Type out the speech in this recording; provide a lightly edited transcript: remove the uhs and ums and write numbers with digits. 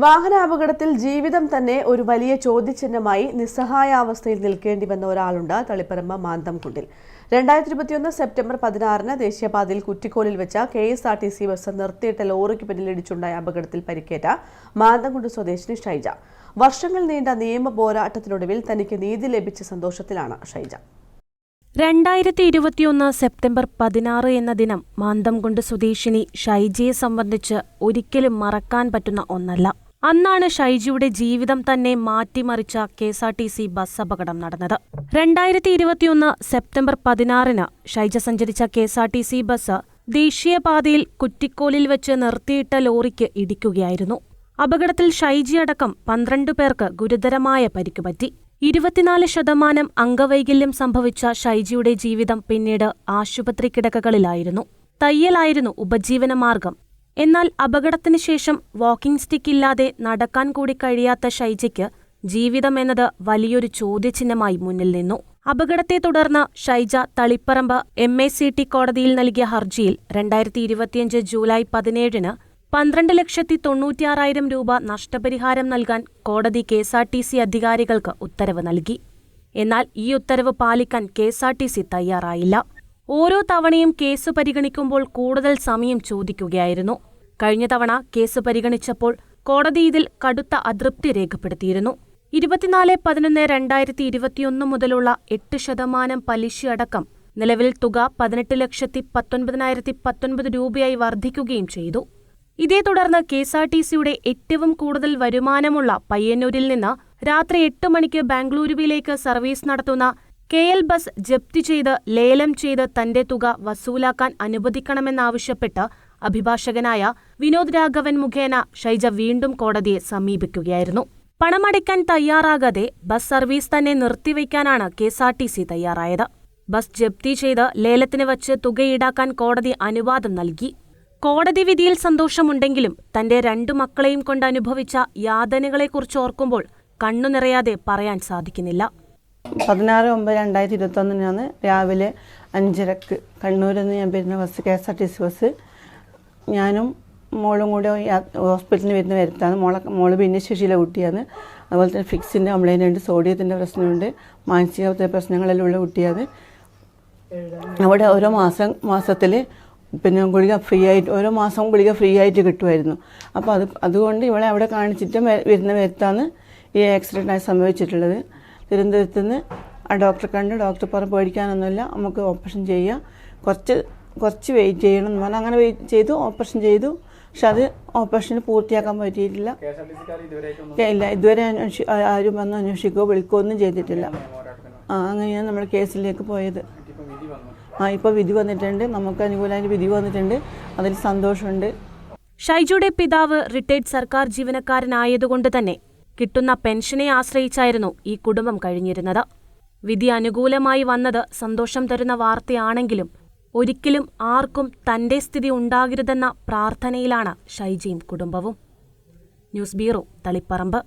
വാഹനാപകടത്തിൽ ജീവിതം തന്നെ ഒരു വലിയ ചോദ്യചിഹ്നമായി നിസ്സഹായാവസ്ഥയിൽ നിൽക്കേണ്ടി വന്ന ഒരാളുണ്ട് തളിപ്പറമ്പ് മാന്തംകുണ്ടിൽ. 2021 സെപ്റ്റംബർ 16-ന് ദേശീയപാതയിൽ കുറ്റിക്കോലിൽ വെച്ച KSRTC ബസ് നിർത്തിയിട്ട ലോറിക്ക് പിന്നിലിടിച്ചുണ്ടായ അപകടത്തിൽ പരിക്കേറ്റ മാന്തംകുണ്ട് സ്വദേശിനി ഷൈജ. വർഷങ്ങൾ നീണ്ട നിയമ പോരാട്ടത്തിനൊടുവിൽ തനിക്ക് നീതി ലഭിച്ച സന്തോഷത്തിലാണ് ഷൈജ. 2021 സെപ്റ്റംബർ 16 എന്ന ദിനം മാന്തംകുണ്ട് സ്വദേശിനി ഷൈജയെ സംബന്ധിച്ച് ഒരിക്കലും മറക്കാൻ പറ്റുന്ന ഒന്നല്ല. അന്നാണ് ഷൈജയുടെ ജീവിതം തന്നെ മാറ്റിമറിച്ച KSRTC ബസ് അപകടം നടന്നത്. 2021 സെപ്റ്റംബർ 16-ന് ഷൈജ സഞ്ചരിച്ച KSRTC ബസ് ദേശീയപാതയിൽ കുറ്റിക്കോലിൽ വെച്ച് നിർത്തിയിട്ട ലോറിക്ക് ഇടിക്കുകയായിരുന്നു. അപകടത്തിൽ ഷൈജയടക്കം 12 പേർക്ക് ഗുരുതരമായ പരിക്കുപറ്റി. 24% അംഗവൈകല്യം സംഭവിച്ച ഷൈജയുടെ ജീവിതം പിന്നീട് ആശുപത്രി കിടക്കകളിലായിരുന്നു. തയ്യലായിരുന്നു ഉപജീവനമാർഗം. എന്നാൽ അപകടത്തിന് ശേഷം വാക്കിംഗ് സ്റ്റിക്ക് ഇല്ലാതെ നടക്കാൻ കൂടി കഴിയാത്ത ഷൈജയ്ക്ക് ജീവിതം എന്നത് വലിയൊരു ചോദ്യചിഹ്നമായി മുന്നിൽ നിന്നു. അപകടത്തെ തുടർന്ന് ഷൈജ തളിപ്പറമ്പ് MACT കോടതിയിൽ നൽകിയ ഹർജിയിൽ 2025 ജൂലൈ 17-ന് 12,96,000 രൂപ നഷ്ടപരിഹാരം നൽകാൻ കോടതി KSRTC അധികാരികൾക്ക് ഉത്തരവ് നൽകി. എന്നാൽ ഈ ഉത്തരവ് പാലിക്കാൻ KSRTC തയ്യാറായില്ല. ഓരോ തവണയും കേസ് പരിഗണിക്കുമ്പോൾ കൂടുതൽ സമയം ചോദിക്കുകയായിരുന്നു. കഴിഞ്ഞ തവണ കേസ് പരിഗണിച്ചപ്പോൾ കോടതി ഇതിൽ കടുത്ത അതൃപ്തി രേഖപ്പെടുത്തിയിരുന്നു. 24/11/2021 മുതലുള്ള 8% പലിശയടക്കം നിലവിൽ തുക 18,19,019 രൂപയായി വർദ്ധിക്കുകയും ചെയ്തു. ഇതേ തുടർന്ന് KSRTCയുടെ ഏറ്റവും കൂടുതൽ വരുമാനമുള്ള പയ്യന്നൂരിൽ നിന്ന് രാത്രി 8 മണിക്ക് ബാംഗ്ലൂരുവിലേക്ക് സർവീസ് നടത്തുന്ന KL ബസ് ജപ്തി ചെയ്ത് ലേലം ചെയ്ത് തന്റെ തുക വസൂലാക്കാൻ അനുവദിക്കണമെന്നാവശ്യപ്പെട്ട് അഭിഭാഷകനായ വിനോദ് രാഘവൻ മുഖേന ഷൈജ വീണ്ടും കോടതിയെ സമീപിക്കുകയായിരുന്നു. പണമടയ്ക്കാൻ തയ്യാറാകാതെ ബസ് സർവീസ് തന്നെ നിർത്തിവെക്കാനാണ് KSRTC തയ്യാറായത്. ബസ് ജപ്തി ചെയ്ത് ലേലത്തിന് വച്ച് തുക ഈടാക്കാൻ കോടതി അനുവാദം നൽകി. കോടതി വിധിയിൽ സന്തോഷമുണ്ടെങ്കിലും തന്റെ 2 മക്കളെയും കൊണ്ട് അനുഭവിച്ച യാതനകളെക്കുറിച്ച് ഓർക്കുമ്പോൾ കണ്ണു നിറയാതെ പറയാൻ സാധിക്കുന്നില്ല. 16/9/2021 രാവിലെ 5:30 കണ്ണൂരിൽ നിന്ന് ഞാൻ വരുന്ന ബസ് KSRTC ബസ് ഞാനും മോളും കൂടെ ഹോസ്പിറ്റലിൽ വരുത്താണ്. മോള് ഭിന്നശേഷിയിലെ കുട്ടിയാണ്. അതുപോലെ തന്നെ ഫിക്സിൻ്റെ കംപ്ലൈൻ്റ് ഉണ്ട്, സോഡിയത്തിൻ്റെ പ്രശ്നമുണ്ട്, മാനസിക പ്രശ്നങ്ങളെല്ലാം ഉള്ള കുട്ടിയാണ്. അവിടെ ഓരോ മാസത്തിൽ പിന്നെ ഗുളിക ഫ്രീ ആയിട്ട് ഓരോ മാസവും ഗുളിക ഫ്രീ ആയിട്ട് കിട്ടുമായിരുന്നു. അപ്പോൾ അതുകൊണ്ട് ഇവളെ അവിടെ കാണിച്ചിട്ട് വരുത്താണ് ഈ ആക്സിഡൻ്റായി സംഭവിച്ചിട്ടുള്ളത്. തിരുവനന്തപുരത്ത് നിന്ന് ആ ഡോക്ടറെ കണ്ട് ഡോക്ടർ പറഞ്ഞ് പേടിക്കാനൊന്നുമില്ല, നമുക്ക് ഓപ്പറേഷൻ ചെയ്യാം, കുറച്ച് വെയിറ്റ് ചെയ്യണം എന്ന് പറഞ്ഞാൽ അങ്ങനെ വെയിറ്റ് ചെയ്തു, ഓപ്പറേഷൻ ചെയ്തു. പക്ഷെ അത് ഓപ്പറേഷന് പൂർത്തിയാക്കാൻ പറ്റിയിട്ടില്ല. ഇല്ല, ഇതുവരെ ആരും വന്ന് അന്വേഷിക്കുകയോ വിളിക്കുകയോ ഒന്നും ചെയ്തിട്ടില്ല. അങ്ങനെയാണ് നമ്മൾ കേസിലേക്ക് പോയത്. ഇപ്പോൾ വിധി വന്നിട്ടുണ്ട്, നമുക്ക് അനുകൂലമായിട്ട് വിധി വന്നിട്ടുണ്ട്, അതിൽ സന്തോഷമുണ്ട്. ഷൈജയുടെ പിതാവ് റിട്ടയർഡ് സർക്കാർ ജീവനക്കാരനായതുകൊണ്ട് തന്നെ കിട്ടുന്ന പെൻഷനെ ആശ്രയിച്ചായിരുന്നു ഈ കുടുംബം കഴിഞ്ഞിരുന്നത്. വിധി അനുകൂലമായി വന്നത് സന്തോഷം തരുന്ന വാർത്തയാണെങ്കിലും ഒരിക്കലും ആർക്കും തന്റെ സ്ഥിതി ഉണ്ടാകരുതെന്ന പ്രാർത്ഥനയിലാണ് ഷൈജയും കുടുംബവും. News bureau, Taliparamba.